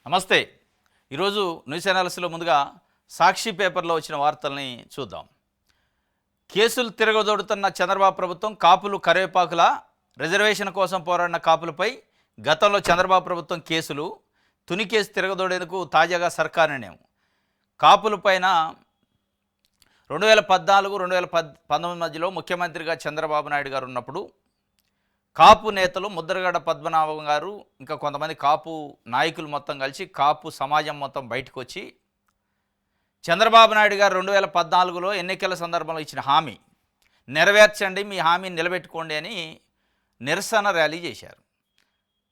నమస్తే. ఈరోజు న్యూస్ అనాలిసిస్లో ముందుగా సాక్షి పేపర్లో వచ్చిన వార్తల్ని చూద్దాం. కేసులు తిరగదోడుతున్న చంద్రబాబు ప్రభుత్వం కాపులు కరివేపాకుల రిజర్వేషన్ కోసం పోరాడిన కాపులపై గతంలో చంద్రబాబు ప్రభుత్వం కేసులు తుని కేసు తిరగదోడేందుకు తాజాగా సర్కార్ నిర్ణయం. కాపులపైన 2014-2019 మధ్యలో ముఖ్యమంత్రిగా చంద్రబాబు నాయుడు గారు ఉన్నప్పుడు కాపు నేతలు ముద్రగడ పద్మనాభం గారు ఇంకా కొంతమంది కాపు నాయకులు మొత్తం కలిసి కాపు సమాజం మొత్తం బయటకు వచ్చి చంద్రబాబు నాయుడు గారు 2014లో ఎన్నికల సందర్భంలో ఇచ్చిన హామీ నెరవేర్చండి, మీ హామీని నిలబెట్టుకోండి అని నిరసన ర్యాలీ చేశారు.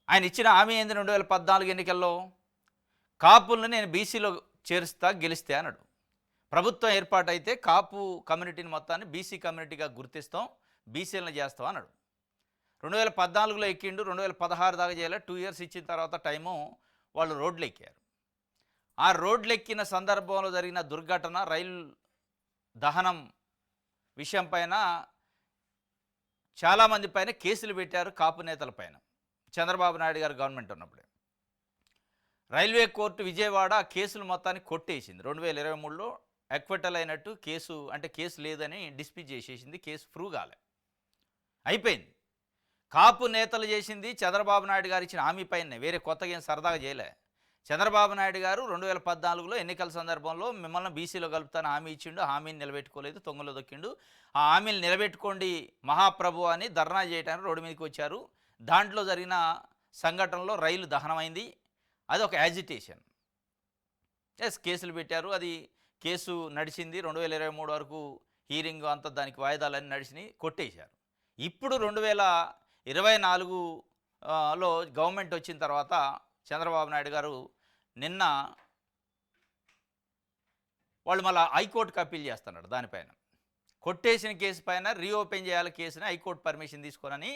ఆయన ఇచ్చిన హామీ ఏంది? 2014 ఎన్నికల్లో కాపులను నేను బీసీలో చేరుస్తా, గెలిస్తే అన్నాడు. ప్రభుత్వం ఏర్పాటైతే కాపు కమ్యూనిటీని మొత్తాన్ని బీసీ కమ్యూనిటీగా గుర్తిస్తాం, బీసీలను చేస్తాం అన్నాడు. 2014లో ఎక్కిండు, 2016 దాకా చేయాలి. 2 ఇయర్స్ ఇచ్చిన తర్వాత టైము వాళ్ళు రోడ్లు ఎక్కారు. ఆ రోడ్లు ఎక్కిన సందర్భంలో జరిగిన దుర్ఘటన, రైలు దహనం విషయం పైన చాలామంది పైన కేసులు పెట్టారు, కాపు నేతల పైన. చంద్రబాబు నాయుడు గారు గవర్నమెంట్ ఉన్నప్పుడే రైల్వే కోర్టు విజయవాడ కేసులు మొత్తాన్ని కొట్టేసింది. 2023లో అక్విటల్ అయినట్టు కేసు, అంటే కేసు లేదని డిస్మిస్ చేసేసింది. కేసు ప్రూవ్ కాలే, అయిపోయింది. కాపు నేతలు చేసింది చంద్రబాబు నాయుడు గారు ఇచ్చిన హామీ పైనే, వేరే కొత్తగా ఏం సరదాగా చేయలే. చంద్రబాబు నాయుడు గారు 2014లో ఎన్నికల సందర్భంలో మిమ్మల్ని బీసీలో కలుపుతాను హామీ ఇచ్చిండు, హామీని నిలబెట్టుకోలేదు, తొంగలో దొక్కిండు. ఆ హామీని నిలబెట్టుకోండి మహాప్రభు అని ధర్నా చేయడానికి రోడ్డు మీదకి వచ్చారు. దాంట్లో జరిగిన సంఘటనలో రైలు దహనమైంది. అది ఒక యాజిటేషన్. కేసులు పెట్టారు, అది కేసు నడిచింది. 2023 వరకు హీరింగ్ అంతా దానికి వాయిదాలన్నీ నడిచినాయి, కొట్టేశారు. ఇప్పుడు 2024లో గవర్నమెంట్ వచ్చిన తర్వాత చంద్రబాబు నాయుడు గారు నిన్న వాళ్ళు మళ్ళీ హైకోర్టుకి అప్పీల్ చేస్తున్నాడు. దానిపైన కొట్టేసిన కేసు పైన రీఓపెన్ చేయాలి కేసుని, హైకోర్టు పర్మిషన్ తీసుకోనని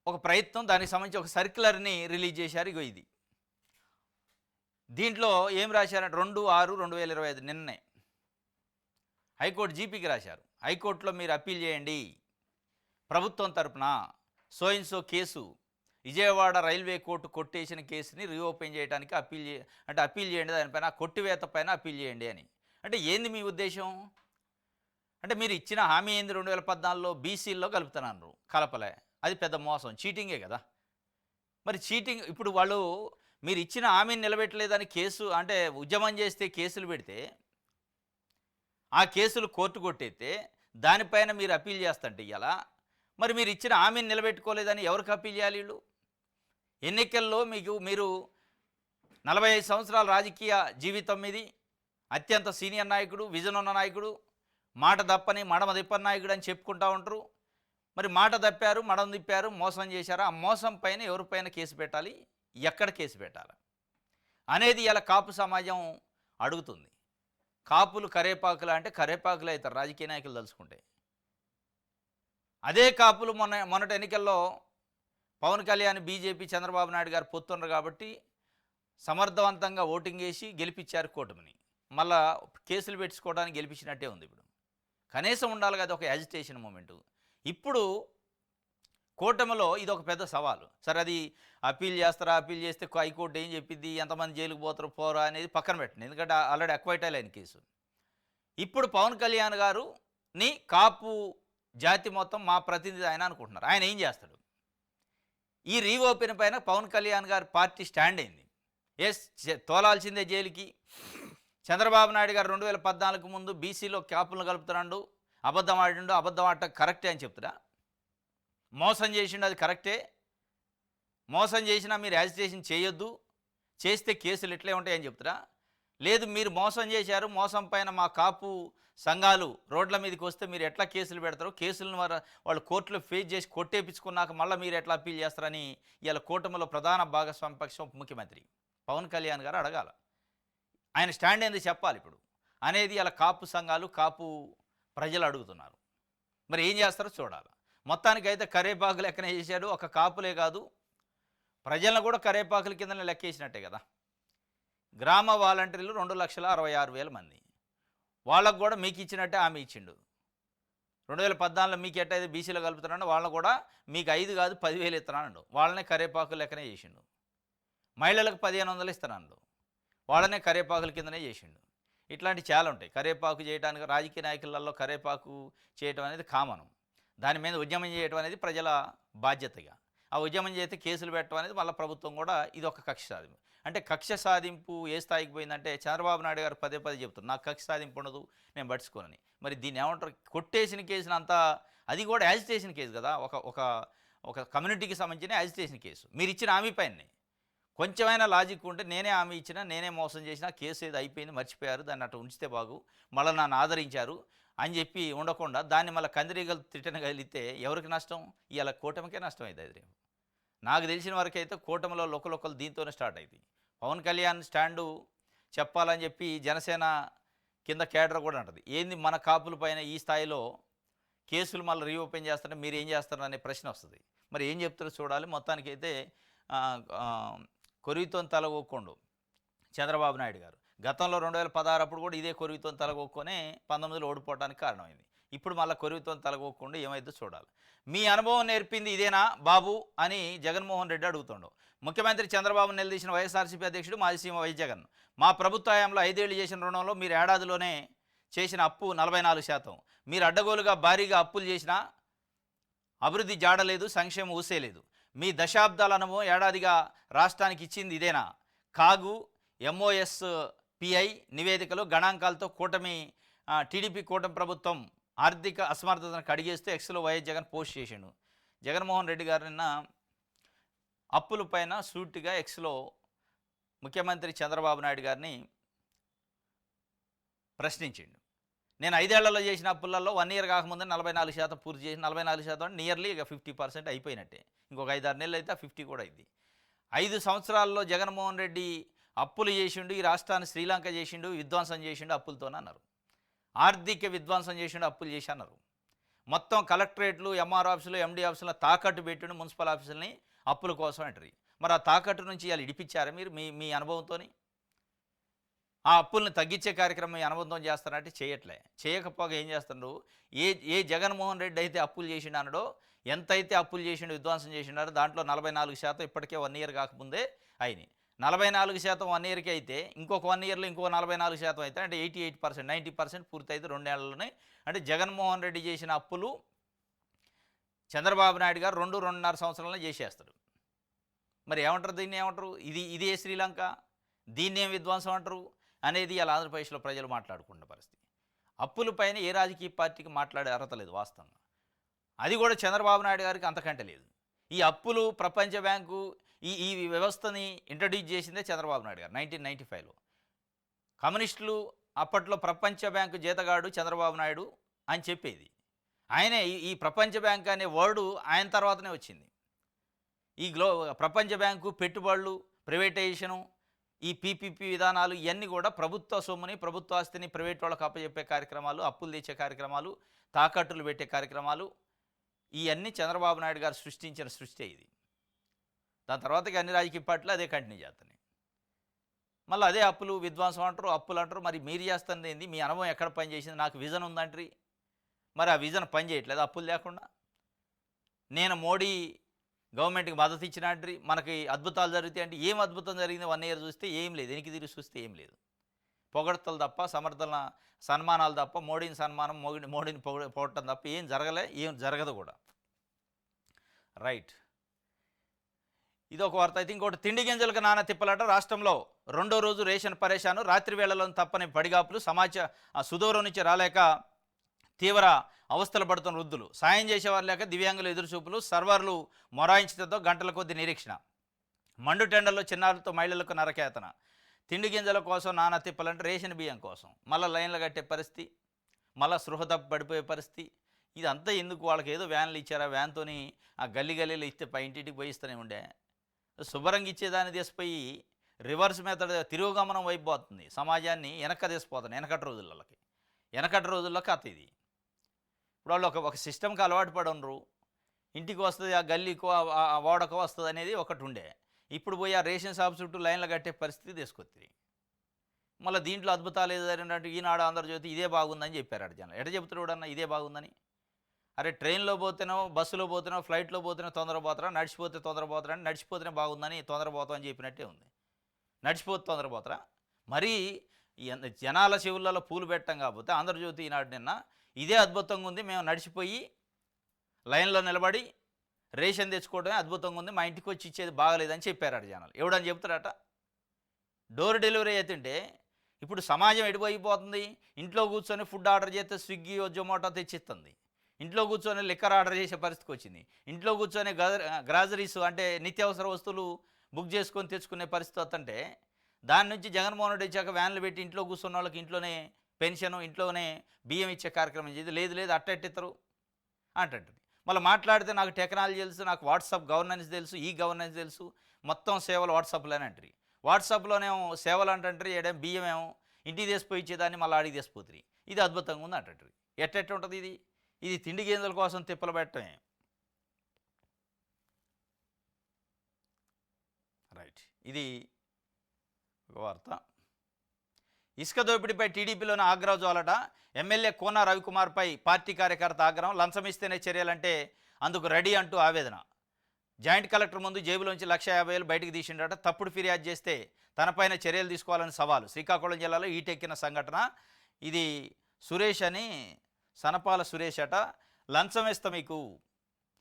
ఒక ప్రయత్నం, దానికి సంబంధించి ఒక సర్క్యులర్ని రిలీజ్ చేశారు. ఇగో ఇది. దీంట్లో ఏం రాశారంటే 2/6/2025 నిన్నే హైకోర్టు జీపీకి రాశారు. హైకోర్టులో మీరు అప్పీల్ చేయండి, ప్రభుత్వం తరపున so case Vijayawada railway court కొట్టేసిన కేసుని రీఓపెన్ చేయడానికి అప్పీల్ చేయండి, దానిపైన కొట్టివేత పైన అప్పీల్ చేయండి అని. అంటే ఏంది మీ ఉద్దేశం? అంటే మీరు ఇచ్చిన హామీ ఏంది? 2014లో బీసీల్లో కలుపుతున్నారు, కలపలే, అది పెద్ద మోసం, చీటింగే కదా. మరి చీటింగ్ ఇప్పుడు వాళ్ళు మీరు ఇచ్చిన హామీని నిలబెట్టలేదని కేసు, అంటే ఉద్యమం చేస్తే కేసులు పెడితే ఆ కేసులు కోర్టు కొట్టేస్తే దానిపైన మీరు అప్పీల్ చేస్తుంటే ఇలా మరి మీరు ఇచ్చిన హామీని నిలబెట్టుకోలేదని ఎవరికి అప్పీల్ చేయాలి? వీళ్ళు ఎన్నికల్లో మీరు 45 సంవత్సరాల రాజకీయ జీవితం మీది, అత్యంత సీనియర్ నాయకుడు, విజన్ ఉన్న నాయకుడు, మాట తప్పని మడమ తిప్పని నాయకుడు అని చెప్పుకుంటూ ఉంటారు. మరి మాట తప్పారు, మడమ తిప్పారు, మోసం చేశారు. ఆ మోసం పైన ఎవరిపైన కేసు పెట్టాలి, ఎక్కడ కేసు పెట్టాలి అనేది ఇలా కాపు సమాజం అడుగుతుంది. కాపులు కరేపాకులు అంటే కరేపాకులు అవుతారు రాజకీయ నాయకులు తలుచుకుంటే. అదే కాపులు మొన్నటి ఎన్నికల్లో పవన్ కళ్యాణ్, బీజేపీ, చంద్రబాబు నాయుడు గారు పొత్తున్నారు కాబట్టి సమర్థవంతంగా ఓటింగ్ వేసి గెలిపించారు కూటమిని. మళ్ళా కేసులు పెట్టుకోవడానికి గెలిపించినట్టే ఉంది. ఇప్పుడు కనీసం ఉండాలి కదా ఒక యాజిటేషన్ మూమెంటు. ఇప్పుడు కూటమిలో ఇది ఒక పెద్ద సవాలు. సరే, అది అప్పీల్ చేస్తారా, అప్పీల్ చేస్తే హైకోర్టు ఏం చెప్పిద్ది, ఎంతమంది జైలుకు పోతారు పోరా అనేది పక్కన పెట్టండి, ఎందుకంటే ఆల్రెడీ అక్వైటల్ అయిన కేసు. ఇప్పుడు పవన్ కళ్యాణ్ గారుని కాపు జాతి మొత్తం మా ప్రతినిధి ఆయన అనుకుంటున్నారు. ఆయన ఏం చేస్తాడు? ఈ రీఓపెన్ పైన పవన్ కళ్యాణ్ గారి పార్టీ స్టాండ్ అయింది. తోలాల్సిందే జైలుకి. చంద్రబాబు నాయుడు గారు 2014 ముందు బీసీలో కాపులను కలుపుతున్నాడు, అబద్ధం ఆడిండు, అబద్ధం ఆడట కరెక్టే అని చెప్తున్నా. మోసం చేసిండు, అది కరెక్టే. మోసం చేసినా మీరు యాజిటేషన్ చేయొద్దు, చేస్తే కేసులు ఇట్లే ఉంటాయని చెప్తున్నా. లేదు, మీరు మోసం చేశారు, మోసం పైన మా కాపు సంఘాలు రోడ్ల మీదకి వస్తే మీరు ఎట్లా కేసులు పెడతారు, కేసులను వాళ్ళు కోర్టులో ఫేస్ చేసి కొట్టేపించుకున్నాక మళ్ళీ మీరు ఎట్లా అప్పీల్ చేస్తారని ఇలా కూటమిలో ప్రధాన భాగస్వామి పక్షం ముఖ్యమంత్రి పవన్ కళ్యాణ్ గారు అడగాల. ఆయన స్టాండ్ ఏంది చెప్పాలి ఇప్పుడు అనేది ఇలా కాపు సంఘాలు, కాపు ప్రజలు అడుగుతున్నారు. మరి ఏం చేస్తారో చూడాలి. మొత్తానికైతే కరేపాకులు లెక్కన చేశాడు. ఒక కాపులే కాదు, ప్రజలను కూడా కరేపాకుల కిందనే లెక్కేసినట్టే కదా. గ్రామ వాలంటీర్లు 2,66,000 మంది, వాళ్ళకు కూడా మీకు ఇచ్చినట్టే హామీ ఇచ్చిండు. 2014లో మీకు ఎట్టయితే బీసీలో కలుపుతున్నాడు, వాళ్ళని కూడా మీకు 5 కాదు 10,000 ఇస్తున్నాడు. వాళ్ళనే కరేపాకు లెక్కనే చేసిండు. మహిళలకు 1500 ఇస్తానన్నాడు. వాళ్ళనే కరేపాకుల కిందనే చేసిండు. ఇట్లాంటివి చాలా ఉంటాయి. కరేపాకు చేయడానికి రాజకీయ నాయకులలో కరేపాకు చేయటం అనేది కామను. దాని మీద ఉద్యమం చేయటం అనేది ప్రజల బాధ్యతగా. ఆ ఉద్యమం చేస్తే కేసులు పెట్టడం అనేది మళ్ళీ ప్రభుత్వం కూడా ఇదొక కక్ష సాధింపు. అంటే కక్ష సాధింపు ఏ స్థాయికి పోయిందంటే చంద్రబాబు నాయుడు గారు పదే పదే చెప్తున్నారు, నాకు కక్ష సాధింపు ఉండదు, నేను పట్టించుకోనని. మరి దీన్ని ఏమంటారు? కొట్టేసిన కేసుని అంతా, అది కూడా యాజిటేషన్ కేసు కదా, ఒక ఒక ఒక కమ్యూనిటీకి సంబంధించిన యాజిటేషన్ కేసు. మీరు ఇచ్చిన హామీ పైనే కొంచెమైనా లాజిక్ ఉంటే, నేనే హామీ ఇచ్చినా, నేనే మోసం చేసినా, కేసు ఏదో అయిపోయింది, మర్చిపోయారు, దాన్ని అట్లా ఉంచితే బాగు, మళ్ళీ నన్ను ఆదరించారు అని చెప్పి ఉండకుండా దాన్ని మళ్ళీ కందిరీగలు తిట్టనగలిగితే ఎవరికి నష్టం? ఇవాళ కూటమికే నష్టం అవుతుంది. అది నాకు తెలిసిన వరకైతే కూటమిలో లొకలొకలు దీంతోనే స్టార్ట్ అయింది. పవన్ కళ్యాణ్ స్టాండు చెప్పాలని చెప్పి జనసేన కింద కేడర్ కూడా అంటది, ఏంది మన కాపుల పైన ఈ స్థాయిలో కేసులు మళ్ళీ రీఓపెన్ చేస్తారంటే మీరు ఏం చేస్తారు అనే ప్రశ్న వస్తుంది. మరి ఏం చెప్తారో చూడాలి. మొత్తానికైతే కొరివితో తలగొక్కుండు చంద్రబాబు నాయుడు గారు. గతంలో 2016 అప్పుడు కూడా ఇదే కొరివితో తలగొక్కునే 19లో ఓడిపోవడానికి కారణమైంది. ఇప్పుడు మళ్ళీ కొరివితో తలగొక్కుండా ఏమైతే చూడాలి. మీ అనుభవం నేర్పింది ఇదేనా బాబు అని జగన్మోహన్ రెడ్డి అడుగుతుండు. ముఖ్యమంత్రి చంద్రబాబు నిలదీసిన వైఎస్ఆర్సీపీ అధ్యక్షుడు మాజీ సీఎం వై జగన్, మా ప్రభుత్వ హయాంలో 5 ఏళ్ళు చేసిన రుణంలో మీరు ఏడాదిలోనే చేసిన అప్పు 44%. మీరు అడ్డగోలుగా భారీగా అప్పులు చేసినా అభివృద్ధి జాడలేదు, సంక్షేమం ఊసేలేదు. మీ దశాబ్దాల అనుభవం ఏడాదిగా రాష్ట్రానికి ఇచ్చింది ఇదేనా? కాగు MOSPI నివేదికలు గణాంకాలతో టీడీపీ కూటమి ప్రభుత్వం ఆర్థిక అసమర్థతను కడిగేస్తూ ఎక్స్లో వైఎస్ జగన్ పోస్ట్ చేసిండు. జగన్మోహన్ రెడ్డి గారు నిన్న అప్పుల పైన సూటిగా ఎక్స్లో ముఖ్యమంత్రి చంద్రబాబు నాయుడు గారిని ప్రశ్నించిండు. నేను 5 ఏళ్లలో చేసిన అప్పులలో 1 ఇయర్ కాకముందే 44% పూర్తి చేసి, 44% నియర్లీ ఇక 50% అయిపోయినట్టే. ఇంకొక 5-6 నెలలు అయితే 50 కూడా అయింది. 5 సంవత్సరాల్లో జగన్మోహన్ రెడ్డి అప్పులు చేసిండు, ఈ రాష్ట్రాన్ని శ్రీలంక చేసిండు, విధ్వంసం చేసిండు అప్పులతోనే అన్నారు. ఆర్థిక విధ్వంసం చేసిండు, అప్పులు చేసి అన్నారు. మొత్తం కలెక్టరేట్లు, MR ఆఫీసులు, MD ఆఫీసులో తాకట్టు పెట్టిండు, మున్సిపల్ ఆఫీసులని అప్పుల కోసం అంటారు. మరి ఆ తాకట్టు నుంచి వాళ్ళు ఇడిపించారా మీరు మీ అనుభవంతో? ఆ అప్పుల్ని తగ్గించే కార్యక్రమం మీ అనుబంధం చేస్తారంటే చేయట్లే. చేయకపోగా ఏం చేస్తున్నారు? ఏ జగన్మోహన్ రెడ్డి అయితే అప్పులు చేసిండు అన్నాడో, ఎంతైతే అప్పులు చేసిండు, విధ్వంసం చేసిండారో దాంట్లో 44% ఇప్పటికే 1 ఇయర్ కాకముందే అయినాయి. 44% 1 ఇయర్కి అయితే ఇంకొక 1 ఇయర్లో ఇంకో 44% అయితే అంటే 88%, 90% పూర్తయితే 2 ఏళ్లలోనే. అంటే జగన్మోహన్ రెడ్డి చేసిన అప్పులు చంద్రబాబు నాయుడు గారు 2-2.5 సంవత్సరాల్లో చేసేస్తాడు. మరి ఏమంటారు? దీన్ని ఏమంటారు? ఇదే శ్రీలంక, దీన్ని ఏం విధ్వంసం అంటారు అనేది అలా ఆంధ్రప్రదేశ్లో ప్రజలు మాట్లాడుకున్న పరిస్థితి. అప్పులపైన ఏ రాజకీయ పార్టీకి మాట్లాడే అర్హత లేదు వాస్తవంగా. అది కూడా చంద్రబాబు నాయుడు గారికి అంతకంటే లేదు. ఈ అప్పులు ప్రపంచ బ్యాంకు ఈ వ్యవస్థని ఇంట్రడ్యూస్ చేసిందే చంద్రబాబు నాయుడు గారు 1995లో. కమ్యూనిస్టులు అప్పట్లో ప్రపంచ బ్యాంకు జీతగాడు చంద్రబాబు నాయుడు అని చెప్పేది ఆయనే. ఈ ప్రపంచ బ్యాంక్ అనే వర్డు ఆయన తర్వాతనే వచ్చింది. ఈ ప్రపంచ బ్యాంకు, పెట్టుబడులు, ప్రైవేటైజేషను, ఈ PPP విధానాలు ఇవన్నీ కూడా ప్రభుత్వ సొమ్ముని, ప్రభుత్వ ఆస్తిని ప్రైవేట్ వాళ్ళకి అప్పచెప్పే కార్యక్రమాలు, అప్పులు తెచ్చే కార్యక్రమాలు, తాకట్టులు పెట్టే కార్యక్రమాలు, ఇవన్నీ చంద్రబాబు నాయుడు గారు సృష్టించిన సృష్టి ఇది. దాని తర్వాత అన్ని రాజకీయ పార్టీలు అదే కంటిన్యూ చేస్తున్నాయి. మళ్ళీ అదే అప్పులు విధ్వంసం అంటారు, అప్పులు అంటారు. మరి మీరు చేస్తుంది ఏంది? మీ అనుభవం ఎక్కడ పని చేసింది? నాకు విజన్ ఉందంటారు. మరి ఆ విజన్ పని చేయట్లేదు అప్పులు లేకుండా. నేను మోడీ గవర్నమెంట్కి మద్దతు ఇచ్చినట్టు మనకి అద్భుతాలు జరుగుతాయి అంటే ఏం అద్భుతం జరిగింది? 1 ఇయర్ చూస్తే ఏం లేదు, వెనక్కి తిరిగి చూస్తే ఏం లేదు. పొగడతలు తప్ప, సన్మానాలు తప్ప, మోడీని సన్మానం, మోడీని పొగడటం తప్ప ఏం జరగలే, ఏం జరగదు కూడా. రైట్, ఇదొక వార్త అయితే. ఇంకోటి, తిండి గింజలకు నాన్న తిప్పలాట. రాష్ట్రంలో 2వ రోజు రేషన్ పరేషాను. రాత్రి వేళలో తప్పని పడిగాపులు. సుదూరం నుంచి రాలేక తీవ్ర అవస్థలు పడుతున్న వృద్ధులు, సాయం చేసేవారు లేక దివ్యాంగులు ఎదురుచూపులు, సర్వర్లు మొరాయించడంతో గంటల కొద్ది నిరీక్షణ. మండు టెండర్లో చిన్నారులతో మహిళలకు నరకేతన. తిండి గింజల కోసం నానా తిప్పలంటే రేషన్ బియ్యం కోసం మళ్ళీ లైన్లు కట్టే పరిస్థితి, మళ్ళీ స్పృహ తప్పి పడిపోయే పరిస్థితి. ఇదంతా ఎందుకు? వాళ్ళకి ఏదో వ్యాన్లు ఇచ్చారా, వ్యాన్తో ఆ గల్లీలో ఇస్తే ఇంటింటికి పోయి ఇస్తూనే ఉండే. శుభ్రంగా ఇచ్చేదాన్ని తీసిపోయి రివర్స్ మెథడ్ తిరోగమనం వైపు పోతుంది. సమాజాన్ని వెనక తీసిపోతుంది. వెనకటి రోజుల్లో కథ ఇది. ఇప్పుడు వాళ్ళు ఒక సిస్టమ్కి అలవాటు పడి ఉండరు. ఇంటికి వస్తుంది, ఆ గల్లీకో ఆ వాడకో వస్తుంది అనేది ఒకటి ఉండే. ఇప్పుడు పోయి ఆ రేషన్ షాప్ చుట్టూ లైన్లు కట్టే పరిస్థితి తీసుకొచ్చింది. మళ్ళీ దీంట్లో అద్భుతాలు ఏదైనా ఈనాడు, ఆంధ్రజ్యోతి ఇదే బాగుందని చెప్పారు. జనం ఎట చెబుతాడు అన్న ఇదే బాగుందని? అరే ట్రైన్లో పోతేనో బస్సులో పోతేనో ఫ్లైట్లో పోతేనో తొందర పోతారా, నడిచిపోతే తొందర పోతారా అని నడిచిపోతేనే బాగుందని తొందర పోతాం అని చెప్పినట్టే ఉంది. నడిచిపోతే తొందర పోతారా? మరీ జనాల చెవులలో పూలు పెట్టం కాకపోతే ఆంధ్రజ్యోతి ఈనాడు నిన్న ఇదే అద్భుతంగా ఉంది, మేము నడిచిపోయి లైన్లో నిలబడి రేషన్ తెచ్చుకోవడమే అద్భుతంగా ఉంది, మా ఇంటికి వచ్చి ఇచ్చేది బాగలేదని చెప్పారట జనాలు. ఎవడని చెప్తారట? డోర్ డెలివరీ అవుతుంటే ఇప్పుడు సమాజం ఎడిపోయిపోతుంది. ఇంట్లో కూర్చొని ఫుడ్ ఆర్డర్ చేస్తే స్విగ్గీ జొమాటో తెచ్చిస్తుంది. ఇంట్లో కూర్చొని లిక్కర్ ఆర్డర్ చేసే పరిస్థితికి వచ్చింది. ఇంట్లో కూర్చొని గ్రాజరీస్ అంటే నిత్యావసర వస్తువులు బుక్ చేసుకొని తెచ్చుకునే పరిస్థితి వస్తుంటే దాని నుంచి జగన్మోహన్ రెడ్డి వచ్చాక వ్యాన్లు పెట్టి ఇంట్లో కూర్చున్న వాళ్ళకి ఇంట్లోనే పెన్షన్, ఇంట్లోనే బియ్యం ఇచ్చే కార్యక్రమం చేసి లేదు లేదు అట్టెట్టిస్తారు అంటుంటుంది. మళ్ళీ మాట్లాడితే నాకు టెక్నాలజీ తెలుసు, నాకు వాట్సాప్ గవర్నెన్స్ తెలుసు, ఈ గవర్నెన్స్ తెలుసు, మొత్తం సేవలు వాట్సాప్లోనే అంటారు. వాట్సాప్లోనేమో సేవలు అంటారు, ఏడేం బియ్యం ఏమో ఇంటికి తీసిపోయి ఇచ్చేదాన్ని మళ్ళీ ఆడికి తీసిపోతుంది. ఇది అద్భుతంగా ఉంది అంటారు. ఎట్టెట్టు ఉంటుంది ఇది? ఇది తిండి గింజల కోసం తిప్పలు పెట్టడమే. రైట్, ఇది ఒక వార్త. ఇసుక దోపిడీపై టీడీపీలోని ఆగ్రహం జ్వాలట. ఎమ్మెల్యే కోన రవికుమార్పై పార్టీ కార్యకర్త ఆగ్రహం. లంచం ఇస్తేనే చర్యలంటే అందుకు రెడీ అంటూ ఆవేదన. జాయింట్ కలెక్టర్ ముందు జేబులోంచి 1,50,000 బయటకు తీసిండట. తప్పుడు ఫిర్యాదు చేస్తే తనపైన చర్యలు తీసుకోవాలని సవాలు. శ్రీకాకుళం జిల్లాలో ఈటెక్కిన సంఘటన ఇది. సురేష్ అని సనపాల సురేష్ అట లంచం ఇస్తా మీకు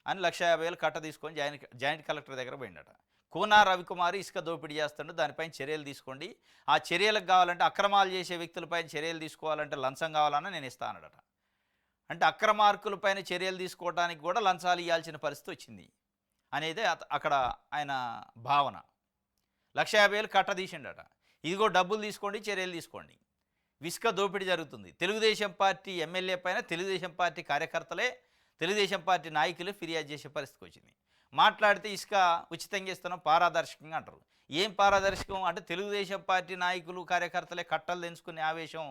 అని 1,50,000 కట్ట తీసుకొని జాయింట్ కలెక్టర్ దగ్గర పోయిండట. కోనా రవికుమార్ ఇసుక దోపిడీ చేస్తుండే, దానిపైన చర్యలు తీసుకోండి, ఆ చర్యలకు కావాలంటే అక్రమాలు చేసే వ్యక్తులపైన చర్యలు తీసుకోవాలంటే లంచం కావాలన్నా నేను ఇస్తానడట. అంటే అక్రమార్కులపైన చర్యలు తీసుకోవడానికి కూడా లంచాలు ఇవ్వాల్సిన పరిస్థితి వచ్చింది అనేది అక్కడ ఆయన భావన. 1,50,000 కట్ట తీసిండట. ఇదిగో డబ్బులు తీసుకోండి, చర్యలు తీసుకోండి. ఇసుక దోపిడీ జరుగుతుంది. తెలుగుదేశం పార్టీ ఎమ్మెల్యే పైన తెలుగుదేశం పార్టీ కార్యకర్తలే, తెలుగుదేశం పార్టీ నాయకులే ఫిర్యాదు చేసే పరిస్థితికి వచ్చింది. మాట్లాడితే ఇసుక ఉచితంగా ఇస్తున్నాం, పారదర్శకంగా అంటారు. ఏం పారదర్శకం అంటే తెలుగుదేశం పార్టీ నాయకులు కార్యకర్తలే కట్టలు తెంచుకునే ఆవేశం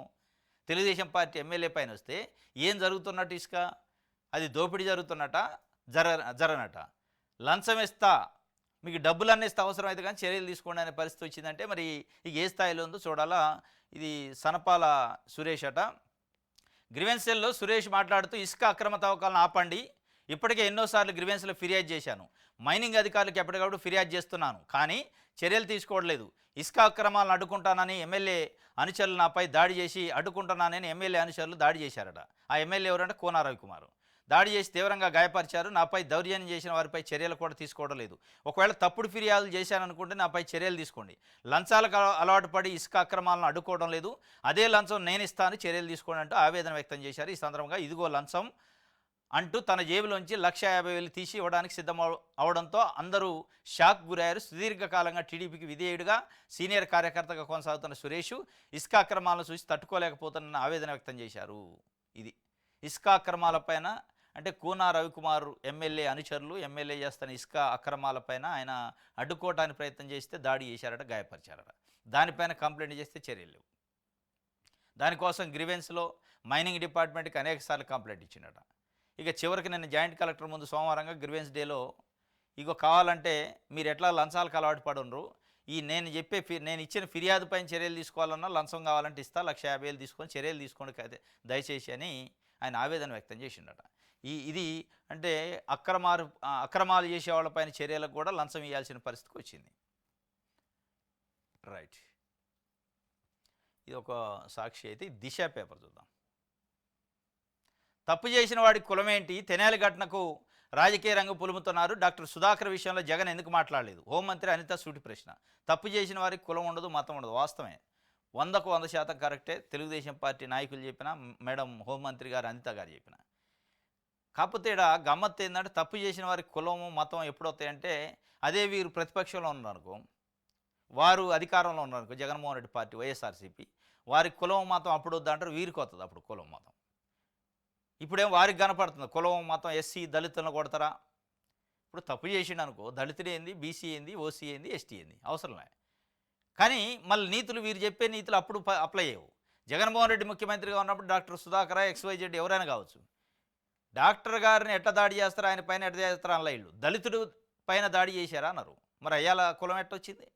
తెలుగుదేశం పార్టీ ఎమ్మెల్యే పైన వస్తే ఏం జరుగుతున్నట్టు? ఇసుక అది దోపిడీ జరుగుతున్నట, జరనట. లంచం ఇస్తా, మీకు డబ్బులన్నీ ఇస్తే అవసరం అయితే కానీ చర్యలు తీసుకోండి అనే పరిస్థితి వచ్చిందంటే మరి ఇక ఏ స్థాయిలో ఉందో చూడాలా. ఇది సనపాల సురేష్ అట. గ్రీవెన్సెల్లో సురేష్ మాట్లాడుతూ ఇసుక అక్రమ తవ్వకాలను ఆపండి, ఇప్పటికే ఎన్నోసార్లు గ్రీవెన్స్లో ఫిర్యాదు చేశాను, మైనింగ్ అధికారులకు ఎప్పటికప్పుడు ఫిర్యాదు చేస్తున్నాను, కానీ చర్యలు తీసుకోవట్లేదు. ఇసుక అక్రమాలను అడ్డుకుంటానని ఎమ్మెల్యే అనుచరులు నాపై దాడి చేసి అడ్డుకుంటున్నానని ఎమ్మెల్యే అనుచరులు దాడి చేశారట. ఆ ఎమ్మెల్యే ఎవరంటే కోన రవికుమార్. దాడి చేసి తీవ్రంగా గాయపరిచారు. నాపై దౌర్జన్యం చేసిన వారిపై చర్యలు కూడా తీసుకోవడం లేదు. ఒకవేళ తప్పుడు ఫిర్యాదులు చేశాననుకుంటే నాపై చర్యలు తీసుకోండి. లంచాలకు అలవాటు పడి ఇసుక అక్రమాలను అడ్డుకోవడం లేదు, అదే లంచం నేను ఇస్తాను, చర్యలు తీసుకోండి అంటూ ఆవేదన వ్యక్తం చేశారు. ఈ సందర్భంగా ఇదిగో లంచం అంటూ తన జేబులోంచి 1,50,000 తీసి ఇవ్వడానికి సిద్ధం అవడంతో అందరూ షాక్ గురయ్యారు. సుదీర్ఘకాలంగా టీడీపీకి విధేయుడిగా సీనియర్ కార్యకర్తగా కొనసాగుతున్న సురేష్ ఇసుక అక్రమాలను చూసి తట్టుకోలేకపోతున్న ఆవేదన వ్యక్తం చేశారు. ఇది ఇసుక అక్రమాలపైన అంటే కోన రవికుమార్ ఎమ్మెల్యే అనుచరులు ఎమ్మెల్యే చేస్తున్న ఇసుక అక్రమాలపైన ఆయన అడ్డుకోవడానికి ప్రయత్నం చేస్తే దాడి చేశారట, గాయపరిచారట. దానిపైన కంప్లైంట్ చేస్తే చర్యలు లేవు. దానికోసం గ్రీవెన్స్లో మైనింగ్ డిపార్ట్మెంట్కి అనేకసార్లు కంప్లైంట్ ఇచ్చిండట. ఇక చివరికి నేను జాయింట్ కలెక్టర్ ముందు సోమవారంగా గ్రీవెన్స్ డేలో ఇగో కావాలంటే మీరు ఎట్లా లంచాలకు అలవాటు పడుండ్రు, ఈ నేను ఇచ్చిన ఫిర్యాదు పైన చర్యలు తీసుకోవాలన్నా లంచం కావాలంటే ఇస్తా, 1,50,000 తీసుకొని చర్యలు తీసుకోండి అయితే దయచేసి అని ఆయన ఆవేదన వ్యక్తం చేసిండట. ఇది అంటే అక్రమాలు చేసే వాళ్ళపైన చర్యలకు కూడా లంచం ఇవ్వాల్సిన పరిస్థితికి వచ్చింది. రైట్, ఇది ఒక సాక్షి. అయితే దిశ పేపర్ చూద్దాం. తప్పు చేసిన వాడికి కులమేంటి, తెనాలి ఘటనకు రాజకీయ రంగం పులుముతున్నారు. డాక్టర్ సుధాకర్ విషయంలో జగన్ ఎందుకు మాట్లాడలేదు? హోంమంత్రి అనిత సూటి ప్రశ్న. తప్పు చేసిన వారికి కులం ఉండదు, మతం ఉండదు. వాస్తవమే, 100కు 100% కరెక్టే. తెలుగుదేశం పార్టీ నాయకులు చెప్పిన, మేడం హోంమంత్రి గారు అనిత గారు చెప్పిన. కాకపోతే ఇక్కడ గమ్మత్తు ఏంటంటే తప్పు చేసిన వారికి కులము మతం ఎప్పుడవుతాయంటే అదే వీరు ప్రతిపక్షంలో ఉన్నారనుకో, వారు అధికారంలో ఉన్నారనుకో, జగన్మోహన్ రెడ్డి పార్టీ వైఎస్ఆర్సీపీ, వారికి కులం మతం అప్పుడు వద్దంటారు, వీరికి వస్తుంది అప్పుడు కులం మతం. ఇప్పుడేం వారికి కనపడుతుంది కులం మతం, ఎస్సీ దళితులను కొడతారా? ఇప్పుడు తప్పు చేసిండు అనుకో, దళితుడు ఏంది, బీసీ ఏంది, ఓసీ ఏంది, ఎస్టీ ఏంది అవసరంలే. కానీ మళ్ళీ నీతులు వీరు చెప్పే నీతులు అప్పుడు అప్లై అయ్యవు. జగన్మోహన్ రెడ్డి ముఖ్యమంత్రిగా ఉన్నప్పుడు డాక్టర్ సుధాకర్ XYZ ఎవరైనా కావచ్చు, డాక్టర్ గారిని ఎట్లా దాడి చేస్తారా, ఆయన పైన ఎట్లా చేస్తారా అలా ఇళ్ళు దళితుడు పైన దాడి చేశారా అన్నారు. మరి అయ్యాల కులం ఎట్టొచ్చింది?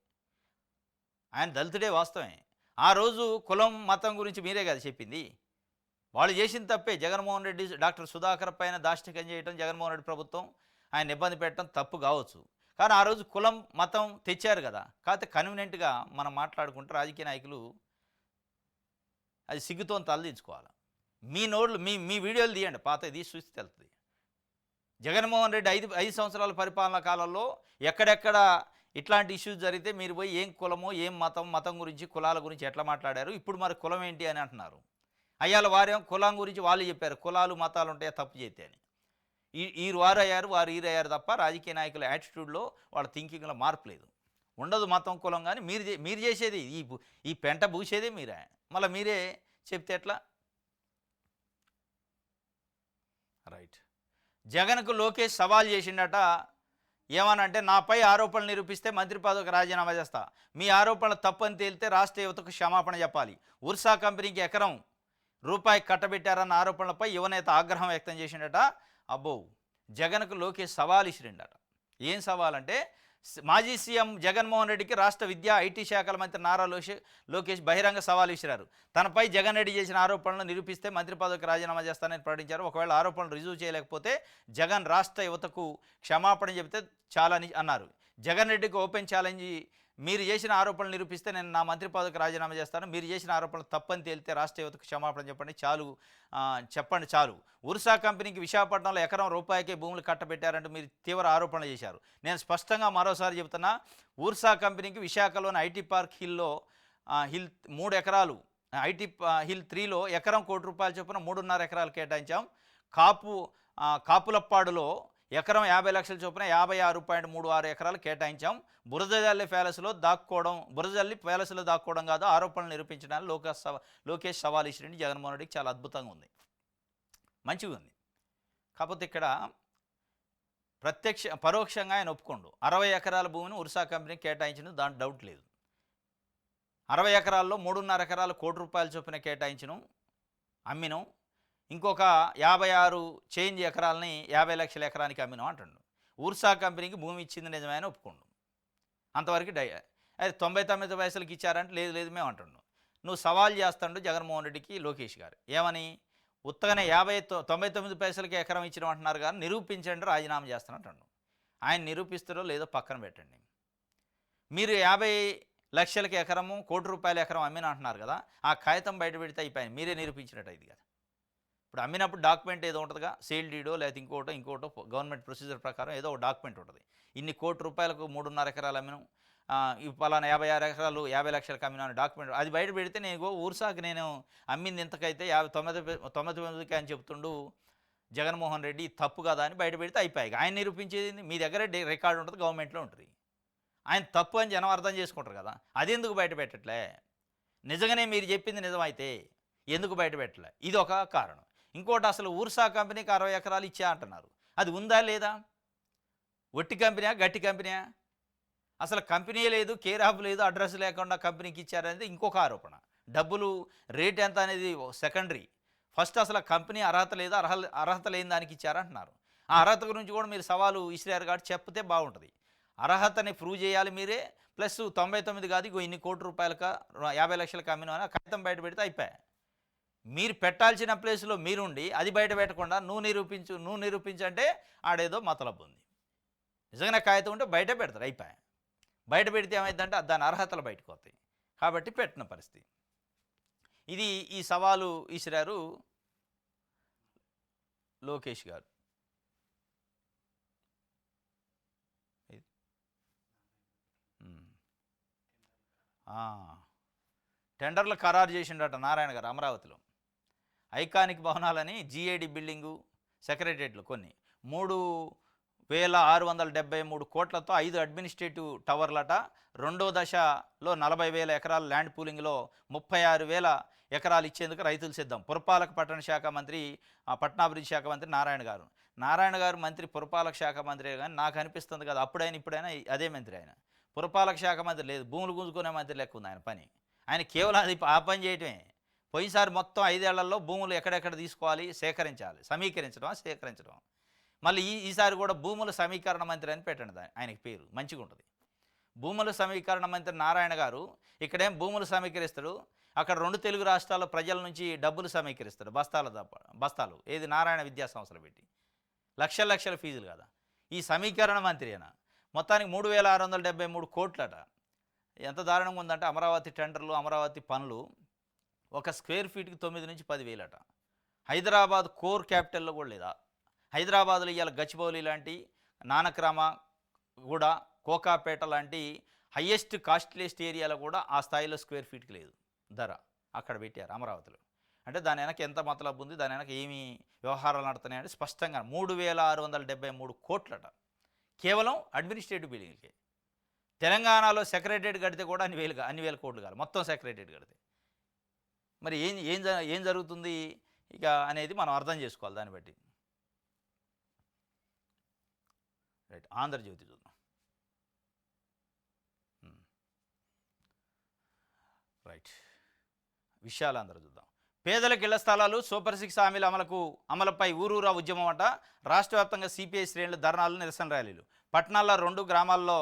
ఆయన దళితుడే వాస్తవమే. ఆ రోజు కులం మతం గురించి మీరే కదా చెప్పింది. వాళ్ళు చేసిన తప్పే. జగన్మోహన్ రెడ్డి డాక్టర్ సుధాకర్ పైన దాష్టికం చేయడం, జగన్మోహన్ రెడ్డి ప్రభుత్వం ఆయన ఇబ్బంది పెట్టడం తప్పు కావచ్చు. కానీ ఆ రోజు కులం మతం తెచ్చారు కదా. కాకపోతే కన్వీనియంట్గా మనం మాట్లాడుకుంటే రాజకీయ నాయకులు అది సిగ్గుతో తలదించుకోవాలి. మీ నోళ్ళు మీ మీ వీడియోలు తీయండి, పాతవి తీసి చూస్తే తెలుస్తుంది. జగన్మోహన్ రెడ్డి 5 సంవత్సరాల పరిపాలనా కాలంలో ఎక్కడెక్కడ ఇట్లాంటి ఇష్యూస్ జరిగితే మీరు పోయి ఏం కులమో ఏం మతం గురించి కులాల గురించి ఎట్లా మాట్లాడారు, ఇప్పుడు మరి కులం ఏంటి అని అంటున్నారు. అయ్యాల వారేం కులం గురించి వాళ్ళు చెప్పారు, కులాలు మతాలు ఉంటాయా తప్పు చేస్తే అని. ఈ వారు అయ్యారు, వారు ఈరయ్యారు తప్ప రాజకీయ నాయకుల యాటిట్యూడ్లో వాళ్ళ థింకింగ్లో మార్పు లేదు. ఉండదు మతం కులం. కానీ మీరు చేసేది ఈ పెంట పూసేదే మీరే. మళ్ళీ మీరే చెప్తే ఎట్లా? రైట్. జగన్కు లోకేష్ సవాల్ చేసిండట. ఏమనంటే, నాపై ఆరోపణలు నిరూపిస్తే మంత్రి పదవికి రాజీనామా చేస్తా, మీ ఆరోపణలు తప్పని తేలితే రాష్ట్ర యువతకు క్షమాపణ చెప్పాలి, ఉర్సా కంపెనీకి ఎకరం రూపాయి కట్టబెట్టారన్న ఆరోపణలపై యువనేత ఆగ్రహం వ్యక్తం చేసిండట. అబ్బో, జగన్కు లోకేష్ సవాల్ ఇచ్చిరిండట. ఏం సవాల్ అంటే, మాజీ సీఎం జగన్మోహన్ రెడ్డికి రాష్ట్ర విద్యా ఐటీ శాఖల మంత్రి నారా లోకేష్ బహిరంగ సవాల్ విసిరారు. తనపై జగన్ రెడ్డి చేసిన ఆరోపణలను నిరూపిస్తే మంత్రి పదవికి రాజీనామా చేస్తానని ప్రకటించారు. ఒకవేళ ఆరోపణలు రుజువు చేయలేకపోతే జగన్ రాష్ట్ర యువతకు క్షమాపణ చెబితే చాలని అన్నారు. జగన్ రెడ్డికి ఓపెన్ ఛాలెంజ్, మీరు చేసిన ఆరోపణలు నిరూపిస్తే నేను నా మంత్రి పదవికి రాజీనామా చేస్తాను, మీరు చేసిన ఆరోపణలు తప్పని తేలితే రాష్ట్ర యువతకు క్షమాపణ చెప్పండి చాలు. ఉర్సా కంపెనీకి విశాఖపట్నంలో ఎకరం రూపాయికే భూములు కట్టబెట్టారంటూ మీరు తీవ్ర ఆరోపణలు చేశారు. నేను స్పష్టంగా మరోసారి చెబుతున్నా, ఉర్సా కంపెనీకి విశాఖలోని ఐటీ పార్క్ హిల్ 3 ఎకరాలు, ఐటీ హిల్ 3లో ఎకరం ₹1 చొప్పున 3.5 ఎకరాలు కేటాయించాం. కాపులప్పాడులో ఎకరం 50 లక్షల చొప్పున 56.36 ఎకరాలు కేటాయించాం. బురదజల్లి ప్యాలెస్లో దాక్కోవడం కాదు, ఆరోపణలు నిరూపించడానికి లోకేష్ సవాల్ ఇచ్చినండి జగన్మోహన్ రెడ్డికి. చాలా అద్భుతంగా ఉంది, మంచిగా ఉంది. కాకపోతే ఇక్కడ పరోక్షంగా ఆయన ఒప్పుకోండు. 60 ఎకరాల భూమిని ఉర్సా కంపెనీకి కేటాయించిన దాంట్లో డౌట్ లేదు. 60 ఎకరాల్లో 3.5 ఎకరాలు ₹1 చొప్పున కేటాయించను, అమ్మినం. ఇంకొక 56 చేంజ్ ఎకరాలని 50 లక్షల ఎకరానికి అమ్మినాం అంటుండు. ఉర్సా కంపెనీకి భూమి ఇచ్చింది నిజమే అని ఒప్పుకోండు. అంతవరకు అది 99 పైసలకి ఇచ్చారంటే లేదు మేము అంటుండు. నువ్వు సవాల్ చేస్తాడు జగన్మోహన్ రెడ్డికి లోకేష్ గారు. ఏమని? ఉత్తగానే 99 పైసలకి ఎకరం ఇచ్చిన అంటున్నారు కానీ నిరూపించండి, రాజీనామా చేస్తానంటాడు. ఆయన నిరూపిస్తారో లేదో పక్కన పెట్టండి. మీరు 50 లక్షలకి ఎకరము ₹1 ఎకరం అమ్మిన అంటున్నారు కదా, ఆ కాగితం బయట పెడితే అయిపోయింది, మీరే నిరూపించినట్టు ఇది కదా. ఇప్పుడు అమ్మినప్పుడు డాక్యుమెంట్ ఏదో ఉంటుందిగా, సేల్ డీడో లేదా ఇంకోటో గవర్నమెంట్ ప్రొసీజర్ ప్రకారం ఏదో ఒక డాక్యుమెంట్ ఉంటుంది. ఇన్ని ₹1 3.5 ఎకరాలు అమ్మినాం, పలానా 56 ఎకరాలు 50 లక్షలకు అమ్మినా డాక్యుమెంట్ అది బయట పెడితే నేను ఊర్సాకి నేను అమ్మింది ఇంతకైతే 99 అని చెప్తుండు జగన్మోహన్ రెడ్డి, తప్పు కదా అని బయట పెడితే అయిపోయాయి. ఆయన నిరూపించేది మీ దగ్గర రికార్డు ఉంటుంది, గవర్నమెంట్లో ఉంటుంది. ఆయన తప్పు అని జనం అర్థం చేసుకుంటారు కదా, అది ఎందుకు బయట పెట్టట్లే? నిజంగానే మీరు చెప్పింది నిజమైతే ఎందుకు బయట పెట్టలే? ఇది ఒక కారణం. ఇంకోటి, అసలు ఉర్సా కంపెనీకి 60 ఎకరాలు ఇచ్చా అంటున్నారు, అది ఉందా లేదా? ఒట్టి కంపెనీయా గట్టి కంపెనీయా? అసలు కంపెనీ లేదు, కేర్ ఆఫ్ లేదు, అడ్రస్ లేకుండా కంపెనీకి ఇచ్చారనేది ఇంకొక ఆరోపణ. డబ్బులు రేట్ ఎంత అనేది సెకండరీ. ఫస్ట్ అసలు కంపెనీ అర్హత లేదా, అర్హత లేని దానికి ఇచ్చారంటున్నారు. ఆ అర్హత గురించి కూడా మీరు సవాలు ఇసిరారు కాబట్టి చెప్తే బాగుంటుంది. అర్హతని ప్రూవ్ చేయాలి మీరే, ప్లస్ 99 కాదు ఇన్ని ₹1 50 లక్షలకు అమ్మినా అని కాగితం బయట పెడితే అయిపోయాయి. మీరు పెట్టాల్సిన ప్లేస్లో మీరుండి అది బయట పెట్టకుండా నువ్వు నిరూపించంటే ఆడేదో మతలబు ఉంది. నిజంగా కాగితం ఉంటే బయట పెడతారు, అయిపోయాయి. బయట పెడితే ఏమైందంటే దాని అర్హతలు బయటకు వస్తాయి. కాబట్టి పెట్టిన పరిస్థితి ఇది. ఈ సవాలు ఇసిరారు లోకేష్ గారు. టెండర్లు ఖరారు చేసిండట నారాయణ గారు అమరావతిలో. ఐకానిక్ భవనాలని జీఏడి బిల్డింగు, సెక్రటరియట్లు కొన్ని 3,673 కోట్లతో 5 అడ్మినిస్ట్రేటివ్ టవర్లట. రెండో దశలో 40,000 ఎకరాల ల్యాండ్ పూలింగ్లో 36,000 ఎకరాలు ఇచ్చేందుకు రైతులు సిద్ధం. పురపాలక పట్టణాభివృద్ధి శాఖ మంత్రి నారాయణ గారు మంత్రి, పురపాలక శాఖ మంత్రి. కానీ నాకు అనిపిస్తుంది కదా, ఇప్పుడైనా అదే మంత్రి. ఆయన పురపాలక శాఖ మంత్రి లేదు, భూములు గుంజుకునే మంత్రి లెక్క ఉంది ఆయన పని. ఆయన కేవలం అది ఆ పని చేయటమే. పోయినసారి మొత్తం 5 ఏళ్లలో భూములు ఎక్కడెక్కడ తీసుకోవాలి, సేకరించడం. మళ్ళీ ఈసారి కూడా భూముల సమీకరణ మంత్రి అని పెట్టండి, ఆయనకి పేరు మంచిగా ఉంటుంది. భూముల సమీకరణ మంత్రి నారాయణ గారు ఇక్కడేం భూములు సమీకరిస్తాడు, అక్కడ 2 తెలుగు రాష్ట్రాల ప్రజల నుంచి డబ్బులు సమీకరిస్తాడు బస్తాలు. ఏది నారాయణ విద్యా సంస్థలు పెట్టి లక్షల లక్షల ఫీజులు కదా. ఈ సమీకరణ మంత్రి అయినా మొత్తానికి 3673 కోట్లట. ఎంత దారుణంగా ఉందంటే అమరావతి టెండర్లు, అమరావతి పనులు ఒక స్క్వేర్ ఫీట్కి 9 నుంచి 10,000 అట. హైదరాబాద్ కోర్ క్యాపిటల్లో కూడా లేదా. హైదరాబాద్లో ఇవాళ గచ్చిబౌలి లాంటి, నానక్రామ కూడా, కోకాపేట లాంటి హయ్యెస్ట్ కాస్ట్లీయెస్ట్ ఏరియాలో కూడా ఆ స్థాయిలో స్క్వేర్ ఫీట్కి లేదు ధర. అక్కడ పెట్టారు అమరావతిలో. అంటే దాని వెనక ఎంత మతలబు ఉంది, దాని వెనక ఏమి వ్యవహారాలు నడుతున్నాయంటే స్పష్టంగా 3673 కోట్లట కేవలం అడ్మినిస్ట్రేటివ్ బిల్డింగ్లకే. తెలంగాణలో సెక్రటరేట్ కడితే కూడా అన్ని వేల కోట్లు కాదు మొత్తం సెక్రటరేట్ కడితే. మరి ఏం జరుగుతుంది ఇక అనేది మనం అర్థం చేసుకోవాలి దాన్ని బట్టి. రైట్, ఆంధ్రజ్యోతి చూద్దాం. రైట్, విషయాలు అందరూ చూద్దాం. పేదలకు ఇళ్ల స్థలాలు సూపర్ 6 హామీల అమలుపై ఊరూరా ఉద్యమం అంట. రాష్ట్ర వ్యాప్తంగా సిపిఐ శ్రేణులు, ధర్నాలు, నిరసన ర్యాలీలు. పట్టణాల్లో 2 గ్రామాల్లో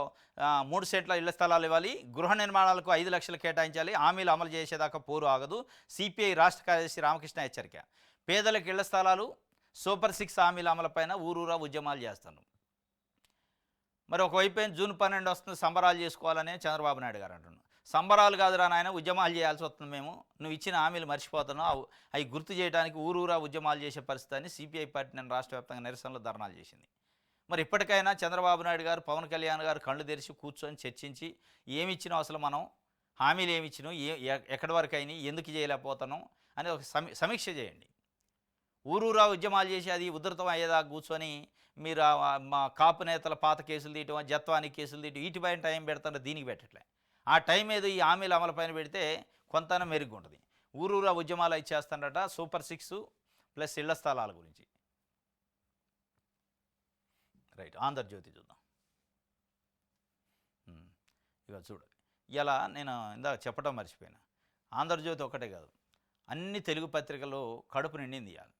3 సెట్ల ఇళ్ల స్థలాలు ఇవ్వాలి. గృహ నిర్మాణాలకు 5 లక్షలు కేటాయించాలి. హామీలు అమలు చేసేదాకా పోరు ఆగదు. సిపిఐ రాష్ట్ర కార్యదర్శి రామకృష్ణ హెచ్చరిక. పేదలకు ఇళ్ల స్థలాలు, సూపర్ 6 హామీల అమలుపైన ఊరూరా ఉద్యమాలు చేస్తాను. మరి ఒకవైపు జూన్ 12 వస్తుంది, సంబరాలు చేసుకోవాలని చంద్రబాబు నాయుడు గారు అంటున్నారు. సంబరాలు కాదురా నాయన, ఉద్యమాలు చేయాల్సి వస్తుంది. నువ్వు ఇచ్చిన హామీలు మర్చిపోతున్నావు, అవి గుర్తు చేయడానికి ఊరూరా ఉద్యమాలు చేసే పరిస్థితి అని సిపిఐ పార్టీ నేను రాష్ట్ర వ్యాప్తంగా నిరసనలు, ధర్నాలు చేసింది. మరి ఇప్పటికైనా చంద్రబాబు నాయుడు గారు, పవన్ కళ్యాణ్ గారు కళ్ళు తెరిచి కూర్చొని చర్చించి ఏమి ఇచ్చినావు, అసలు మనం హామీలు ఏమి ఇచ్చినావు, ఎక్కడి వరకు అయినాయి, ఎందుకు చేయలేకపోతున్నాం అని ఒక సమీక్ష చేయండి. ఊరూరా ఉద్యమాలు చేసి అది ఉధృతం అయ్యేదాకా కూర్చొని మీరు మా కాపు నేతల పాత కేసులు తీయటం, జత్వానికి కేసులు తీయటం, వీటిపైన టైం పెడతారో దీనికి పెట్టట్లే. ఆ టైం ఏదో ఈ హామీల అమలు పైన పెడితే కొంతన మెరుగ్గా ఉంటుంది. ఊరూరా ఉద్యమాలు ఇచ్చేస్తాడట సూపర్ 6 ప్లస్ ఇళ్ల స్థలాల గురించి. రైట్, ఆంధ్రజ్యోతి చూద్దాం. ఇక చూడాలి, ఇలా నేను ఇందాక చెప్పడం మర్చిపోయినా, ఆంధ్రజ్యోతి ఒకటే కాదు, అన్ని తెలుగు పత్రికలు కడుపు నిండింది. ఇవాళ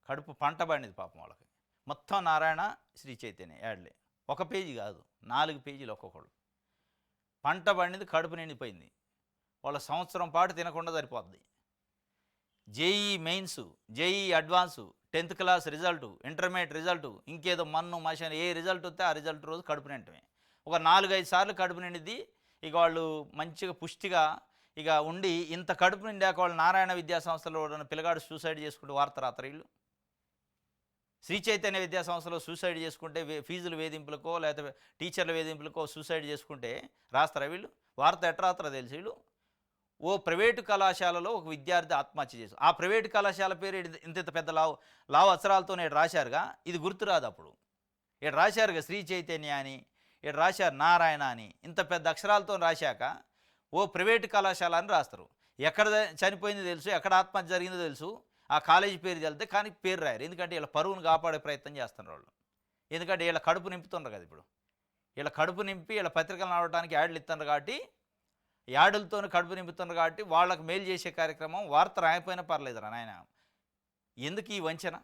కడుపు పంట పండింది పాపం వాళ్ళకి. మొత్తం నారాయణ, శ్రీ చైతన్య యాడ్లే. ఒక పేజీ కాదు, 4 పేజీలు ఒక్కొక్కడు. పంట పండింది, కడుపు నిండిపోయింది. వాళ్ళ సంవత్సరం పాటు తినకుండా సరిపోద్ది. JEE mains, JEE advance, 10th class result, intermediate result, ఇంకేదో మన్ను మషన్ ఏ రిజల్ట్ వస్తే ఆ రిజల్ట్ రోజు కడుపు నిండటమే. ఒక 4-5 సార్లు కడుపు నిండిద్ది. ఇక వాళ్ళు మంచిగా పుష్టిగా ఇక ఉండి, ఇంత కడుపు నిండాక వాళ్ళు నారాయణ విద్యా సంస్థలో పిల్లగాడు సూసైడ్ చేసుకుంటూ వార్త రాత్రి వీళ్ళు. శ్రీ చైతన్య విద్యా సంస్థలో సూసైడ్ చేసుకుంటే ఫీజుల వేధింపులకో లేకపోతే టీచర్ల వేధింపులకో సూసైడ్ చేసుకుంటే రాస్తారా వీళ్ళు? వార్త ఎట్లా రాస్తారో తెలుసు వీళ్ళు. ఓ ప్రైవేటు కళాశాలలో ఒక విద్యార్థి ఆత్మహత్య చేశారు. ఆ ప్రైవేటు కళాశాల పేరు ఇంత పెద్ద లావు అక్షరాలతో నేడు రాశారుగా, ఇది గుర్తురాదు. అప్పుడు ఇక్కడ రాశారుగా శ్రీ చైతన్య అని, ఇక్కడ రాశారు నారాయణ అని, ఇంత పెద్ద అక్షరాలతో రాశాక ఓ ప్రైవేటు కళాశాల అని రాస్తారు. ఎక్కడ చనిపోయిందో తెలుసు, ఎక్కడ ఆత్మహత్య జరిగిందో తెలుసు, ఆ కాలేజీ పేరు తెలితే కానీ పేరు రాయరు. ఎందుకంటే వీళ్ళ పరువును కాపాడే ప్రయత్నం చేస్తున్నారు వాళ్ళు. ఎందుకంటే వీళ్ళ కడుపు నింపుతున్నారు కదా. ఇప్పుడు వీళ్ళ కడుపు నింపి వీళ్ళ పత్రికలు నడవడానికి యాడ్లు ఇస్తున్నారు కాబట్టి, యాడులతో కడుపు నింపుతున్నారు కాబట్టి వాళ్ళకు మేలు చేసే కార్యక్రమం వార్త రాయకపోయినా పర్లేదురా నాయన. ఎందుకు ఈ వంచన?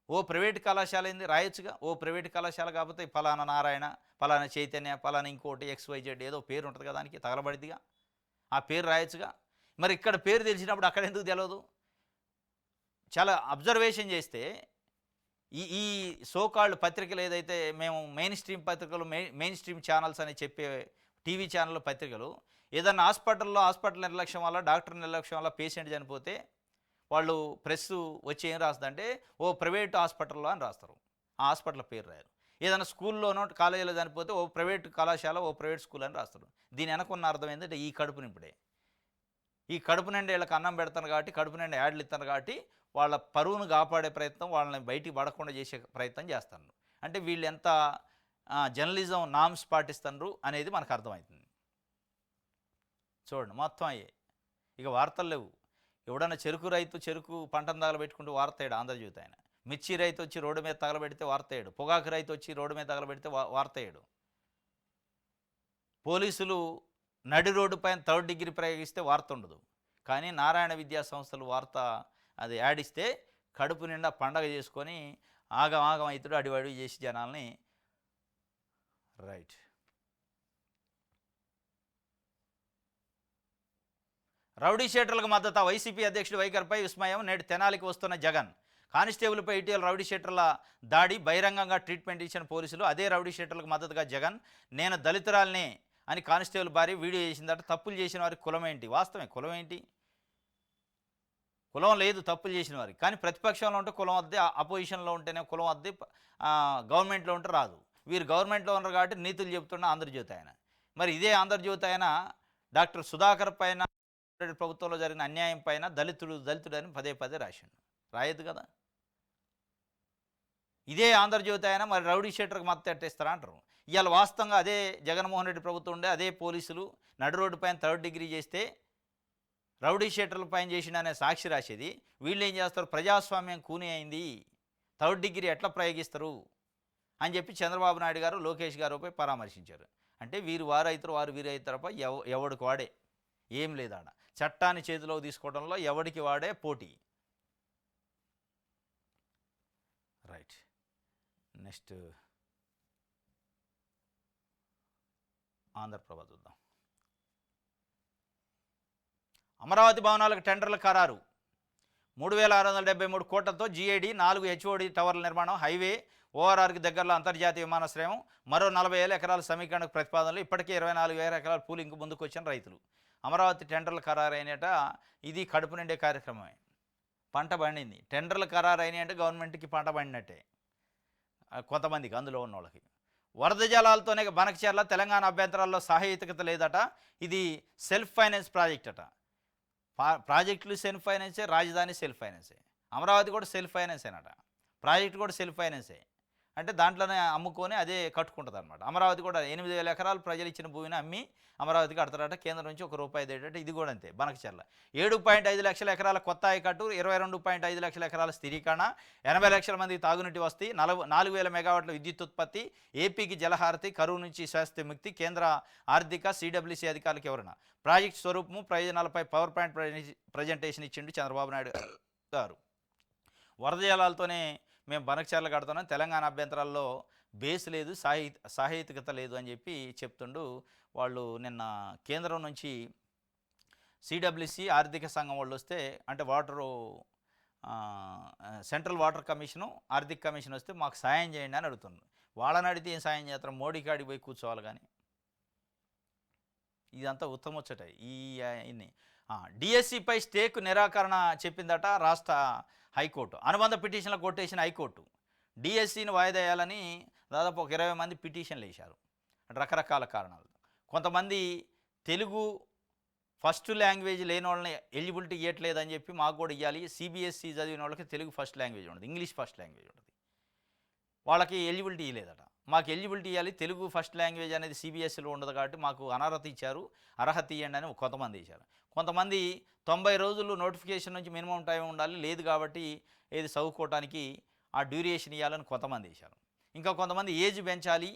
ఓ ప్రైవేటు కళాశాల ఏంది రాయొచ్చుగా. ఓ ప్రైవేటు కళాశాల కాకపోతే ఫలానా నారాయణ, ఫలానా చైతన్య, ఫలానా ఇంకోటి XYZ ఏదో పేరు ఉంటుంది కదా, దానికి తగలబడిద్దిగా, ఆ పేరు రాయొచ్చుగా. మరి ఇక్కడ పేరు తెలిసినప్పుడు అక్కడ ఎందుకు తెలియదు? చాలా అబ్జర్వేషన్ చేస్తే ఈ సోకాల్డ్ పత్రికలు ఏదైతే మేము మెయిన్ స్ట్రీమ్ పత్రికలు, మెయిన్ స్ట్రీమ్ ఛానల్స్ అని చెప్పే టీవీ ఛానల్ పత్రికలు, ఏదన్నా హాస్పిటల్ నిర్లక్ష్యం వల్ల, డాక్టర్ నిర్లక్ష్యం వల్ల పేషెంట్ చనిపోతే వాళ్ళు ప్రెస్ వచ్చి ఏం రాస్తుందంటే ఓ ప్రైవేట్ హాస్పిటల్లో అని రాస్తారు. ఆ హాస్పిటల్ పేరు రాయరు. ఏదైనా స్కూల్లోనో కాలేజీలో చనిపోతే ఓ ప్రైవేట్ కళాశాల, ఓ ప్రైవేట్ స్కూల్ అని రాస్తారు. దీని వెనకున్న అర్థం ఏంటంటే ఈ కడుపు నింపుడే. ఈ కడుపు నిండా వీళ్ళకి అన్నం పెడతారు కాబట్టి, కడుపు నిండా యాడ్లు ఇస్తారు కాబట్టి వాళ్ళ పరువును కాపాడే ప్రయత్నం, వాళ్ళని బయటికి పడకుండా చేసే ప్రయత్నం చేస్తున్నారు. అంటే వీళ్ళు ఎంత జర్నలిజం నామ్స్ పాటిస్తున్నారు అనేది మనకు అర్థమవుతుంది. చూడండి, మొత్తం అయ్యే ఇక వార్తలు లేవు. ఎవడన్నా చెరుకు పంటను తగలబెట్టుకుంటూ వార్తేడు ఆంధ్రజ్యోతి. ఆయన మిర్చి రైతు వచ్చి రోడ్డు మీద తగలబెడితే వార్తేడు, పొగాకు రైతు వచ్చి రోడ్డు మీద తగలబెడితే వార్తేడు, పోలీసులు నడి రోడ్డు పైన 3rd డిగ్రీ ప్రయోగిస్తే వార్త ఉండదు. కానీ నారాయణ విద్యా సంస్థలు వార్త అది యాడిస్తే కడుపు నిండా పండగ చేసుకొని ఆగం అవుతాడు, అడివడి చేసి జనాల్ని. రైట్, రౌడీ షీటర్లకు మద్దతు వైసీపీ అధ్యక్షుడు వైఖరిపై విస్మయం. నేడు తెనాలికి వస్తున్న జగన్. కానిస్టేబుల్పై ఇటీవల రౌడీ షీటర్ల దాడి, బహిరంగంగా ట్రీట్మెంట్ ఇచ్చిన పోలీసులు. అదే రౌడీ షీటర్లకు మద్దతుగా జగన్. నేను దళితురాల్నే అని కానిస్టేబుల్ భార్య వీడియో చేసిందట. తప్పులు చేసిన వారికి కులం ఏంటి? వాస్తవమే, కులం ఏంటి? కులం లేదు తప్పులు చేసిన వారికి. కానీ ప్రతిపక్షంలో ఉంటే కులం వద్దే, అపోజిషన్లో ఉంటేనే కులం వద్దే, గవర్నమెంట్లో ఉంటే రాదు. వీరు గవర్నమెంట్లో ఉన్నారు కాబట్టి నీతులు చెబుతున్న ఆంధ్రజ్యోతి ఆయన. మరి ఇదే ఆంధ్రజ్యోతి ఆయన డాక్టర్ సుధాకర్ పైన ప్రభుత్వంలో జరిగిన అన్యాయం పైన దళితుడని పదే పదే రాసిండు. రాయద్దు కదా. ఇదే ఆంధ్రజ్యోతి ఆయన మరి రౌడీ షీటర్కి మద్దతు ఎట్టేస్తారా అంటారు. ఇవాళ వాస్తవంగా అదే జగన్మోహన్ రెడ్డి ప్రభుత్వం ఉండే అదే పోలీసులు నడు రోడ్డు పైన 3rd డిగ్రీ చేస్తే రౌడీ షీటర్ల పైన చేసిండనే సాక్షి రాసేది. వీళ్ళు ఏం చేస్తారు? ప్రజాస్వామ్యం కూని అయింది, 3rd డిగ్రీ ఎట్లా ప్రయోగిస్తారు అని చెప్పి చంద్రబాబు నాయుడు గారు లోకేష్ గారుపై పరామర్శించారు. అంటే వీరు వారు అవుతారు, వారు వీరు అవుతారప్ప ఎవడికి వాడే ఏం లేదాడ. చట్టాన్ని చేతిలోకి తీసుకోవడంలో ఎవడికి వాడే పోటీ. రైట్, నెక్స్ట్ ఆంధ్రప్రభ చూద్దాం. అమరావతి భవనాలకు టెండర్ల ఖరారు. 3,673 కోట్లతో జీఐడి 4 హెచ్ఓడి టవర్ల నిర్మాణం. హైవే ఓఆర్ఆర్కి దగ్గరలో అంతర్జాతీయ విమానాశ్రయం. మరో 40,000 ఎకరాల సమీకరణకు ప్రతిపాదనలు. ఇప్పటికే 24,000 ఎకరాల పూలింగ్కు ముందుకు వచ్చిన రైతులు. అమరావతి టెండర్లు ఖరారైనట. ఇది కడుపు నిండే కార్యక్రమమే. పంట పండింది. టెండర్లు ఖరారైనాయి అంటే గవర్నమెంట్కి పంట పండినట్టే కొంతమందికి, అందులో ఉన్న వాళ్ళకి. వరద జలాలతోనే బనకచెర్ల తెలంగాణ అభ్యంతరాల్లో సాహిత్యకత లేదట. ఇది సెల్ఫ్ ఫైనాన్స్ ప్రాజెక్ట్ అట. ప్రాజెక్టులు సెల్ఫ్ ఫైనాన్సే, రాజధాని సెల్ఫ్ ఫైనాన్సే, అమరావతి కూడా సెల్ఫ్ ఫైనాన్సేనట. ప్రాజెక్టు కూడా సెల్ఫ్ ఫైనాన్సే. అంటే దాంట్లోనే అమ్ముకొని అదే కట్టుకుంటుంది అనమాట. అమరావతి కూడా 8,000 ఎకరాలు ప్రజలు ఇచ్చిన భూమిని అమ్మి అమరావతికి కడతారట. కేంద్రం నుంచి ₹1 తేటట. ఇది కూడా అంతే. బనకచెర్ల 7.5 లక్షల ఎకరాల కొత్త ఆయకట్టు, 22.5 లక్షల ఎకరాల స్థిరీకరణ, 80 లక్షల మంది తాగునీటి వసతి, 4,000 మెగావాట్ల విద్యుత్ ఉత్పత్తి, ఏపీకి జలహారతి, కరువు నుంచి శాస్త్ర ముక్తి, కేంద్ర ఆర్థిక సిడబ్ల్యూసీ అధికారులకు వివరణ. ప్రాజెక్టు స్వరూపము, ప్రయోజనాలపై పవర్ పాయింట్ ప్రజెంటేషన్ ఇచ్చిండు చంద్రబాబు నాయుడు గారు. వరద జలాలతోనే మేము బనకచెర్ల కడుతున్నాం, తెలంగాణ అభ్యంతరాల్లో బేస్ లేదు, సాహిత్యకత లేదు అని చెప్పి చెప్తుండు. వాళ్ళు నిన్న కేంద్రం నుంచి సిడబ్ల్యూసి ఆర్థిక సంఘం వాళ్ళు వస్తే, అంటే సెంట్రల్ వాటర్ కమిషను, ఆర్థిక కమిషన్ వస్తే మాకు సాయం చేయండి అని అడుగుతున్నారు. వాళ్ళని అడిగితే ఏం సాయం చేస్తారు? మోడీ కాడికి పోయి కూర్చోవాలి. కానీ ఇదంతా ఉత్తమొచ్చట. ఇన్ని డిఎస్సిపై స్టేకు నిరాకరణ చెప్పిందట రాష్ట్ర హైకోర్టు. అనుబంధ పిటిషన్ల కొట్టేసిన హైకోర్టు. డిఎస్సిని వాయిదా వేయాలని దాదాపు ఒక 20 మంది పిటిషన్లు వేశారు రకరకాల కారణాలు. కొంతమంది తెలుగు ఫస్ట్ లాంగ్వేజ్ లేని వాళ్ళని ఎలిజిబిలిటీ ఇవ్వట్లేదని చెప్పి మాకు కూడా ఇవ్వాలి, సిబిఎస్ఈ చదివిన వాళ్ళకి తెలుగు ఫస్ట్ లాంగ్వేజ్ ఉండదు, ఇంగ్లీష్ ఫస్ట్ లాంగ్వేజ్ ఉంటుంది, వాళ్ళకి ఎలిజిబిలిటీ ఇవ్వలేదట. మాకు ఎలిజిబిలిటీ ఇవ్వాలి, తెలుగు ఫస్ట్ లాంగ్వేజ్ అనేది సిబిఎస్ఈలో ఉండదు కాబట్టి మాకు అనర్హత ఇచ్చారు, అర్హత ఇవ్వండి అని కొంతమంది ఇచ్చారు. కొంతమంది 90 రోజులు నోటిఫికేషన్ నుంచి మినిమం టైం ఉండాలి, లేదు కాబట్టి ఏది చదువుకోవటానికి ఆ డ్యూరేషన్ ఇవ్వాలని కొంతమంది ఇచ్చారు. ఇంకా కొంతమంది ఏజ్ పెంచాలి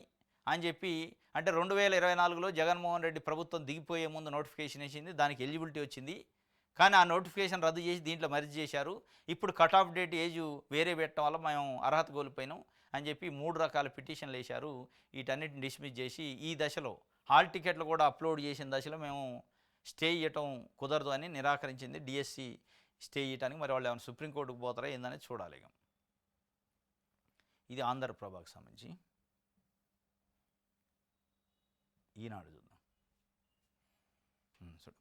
అని చెప్పి, అంటే 2024లో జగన్మోహన్ రెడ్డి ప్రభుత్వం దిగిపోయే ముందు నోటిఫికేషన్ వేసింది, దానికి ఎలిజిబిలిటీ వచ్చింది. కానీ ఆ నోటిఫికేషన్ రద్దు చేసి దీంట్లో మర్జ్ చేశారు. ఇప్పుడు కట్ ఆఫ్ డేట్ ఏజ్ వేరే పెట్టడం వల్ల మేము అర్హత కోల్పోయినాం అని చెప్పి 3 రకాల పిటిషన్లు వేశారు. వీటన్నిటిని డిస్మిస్ చేసి ఈ దశలో హాల్ టికెట్లు కూడా అప్లోడ్ చేసిన దశలో మేము స్టే ఇవ్వటం కుదరదు అని నిరాకరించింది డిఎస్సి. స్టే ఇవ్వటానికి మరి వాళ్ళు ఏమైనా సుప్రీంకోర్టుకు పోతారా ఏందనేది చూడాలి. ఇది ఆంధ్రప్రభకు సంబంధించి. ఈనాడు చూద్దాం.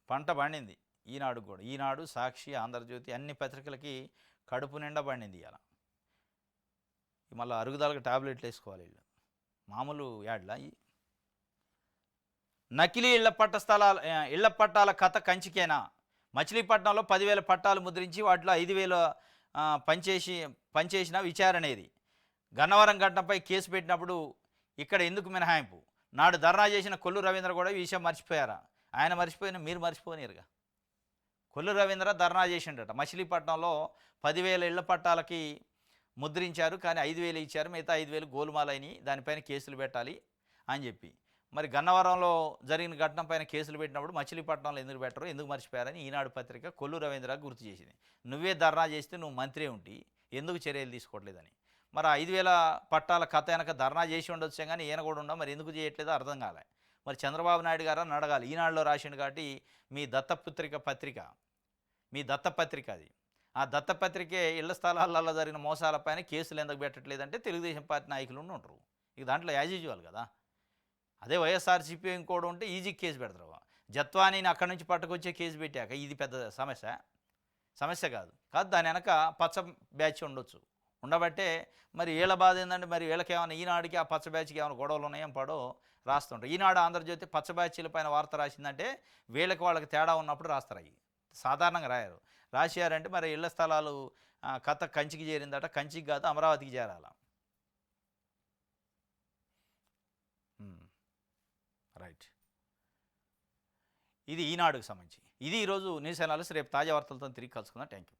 పంట పండింది ఈనాడు కూడా. ఈనాడు, సాక్షి, ఆంధ్రజ్యోతి అన్ని పత్రికలకి కడుపు నిండా పండింది ఇవాళ. మళ్ళీ అరుగుదలకు టాబ్లెట్లు వేసుకోవాలి వీళ్ళు, మామూలు యాడ్లా. నకిలీ ఇళ్ల పట్టాల కథ కంచికేనా? మచిలీపట్నంలో 10,000 పట్టాలు ముద్రించి వాటిలో 5,000 పనిచేసిన విచారణేది. గన్నవరం ఘటనపై కేసు పెట్టినప్పుడు ఇక్కడ ఎందుకు మినహాయింపు? నాడు ధర్నా చేసిన కొల్లు రవీంద్ర కూడా ఈ విషయం మర్చిపోయారా? ఆయన మర్చిపోయిన మీరు మర్చిపోనిరుగా. కొల్లు రవీంద్ర ధర్నా చేసిండట. మచిలీపట్నంలో 10,000 ఇళ్ల పట్టాలకి ముద్రించారు, కానీ 5,000 ఇచ్చారు, మిగతా 5,000 గోలుమాలైనవి, దానిపైన కేసులు పెట్టాలి అని చెప్పి. మరి గన్నవరంలో జరిగిన ఘటన పైన కేసులు పెట్టినప్పుడు మచిలీపట్నంలో ఎందుకు పెట్టరు, ఎందుకు మర్చిపోయారని ఈనాడు పత్రిక కొల్లు రవీంద్ర గుర్తు చేసింది. నువ్వే ధర్నా చేస్తే నువ్వు మంత్రి ఉంటి ఎందుకు చర్యలు తీసుకోవట్లేదని. మరి 5,000 పట్టాల కథ వెనక ధర్నా చేసి ఉండొచ్చు కానీ ఈయన కూడా ఉండ, మరి ఎందుకు చేయట్లేదో అర్థం కాలే. మరి చంద్రబాబు నాయుడు గారు అని అడగాలి. ఈనాడులో రాసిండు కాబట్టి మీ మీ దత్తపత్రిక అది. ఆ దత్తపత్రికే ఇళ్ల స్థలాలలో జరిగిన మోసాలపైన కేసులు ఎందుకు పెట్టట్లేదంటే తెలుగుదేశం పార్టీ నాయకులు ఉంటారు. ఇక దాంట్లో యాజ్ యూజువల్ కదా. అదే వైఎస్ఆర్సీపీ ఇంకోటి ఉంటే ఈజీ కేసు పెడతారు. జత్వానీని అక్కడి నుంచి పట్టుకొచ్చే కేసు పెట్టాక ఇది పెద్ద సమస్య కాదు. దాని వెనక పచ్చ బ్యాచ్ ఉండొచ్చు. ఉండబట్టే మరి వీళ్ళ బాధ ఏంటంటే మరి వీళ్ళకి ఏమైనా ఈనాడుకి ఆ పచ్చ బ్యాచ్కి ఏమైనా గొడవలు ఉన్నాయేం పడో రాస్తుంటారు. ఈనాడు ఆంధ్రజ్యోతి పచ్చ బ్యాచీల పైన వార్త రాసిందంటే వాళ్ళకి తేడా ఉన్నప్పుడు రాస్తారు. అవి సాధారణంగా రాయరు. రాశారంటే మరి ఇళ్ల స్థలాలు కథ కంచికి చేరిందట. కంచికి కాదు, అమరావతికి చేరాల. రైట్. ఇది ఈనాడుకు సంబంధించి. ఇది ఈరోజు న్యూస్ అనాలిసిస్. రేపు తాజా వార్తలతో తిరిగి కలుసుకుందాం. Thank you.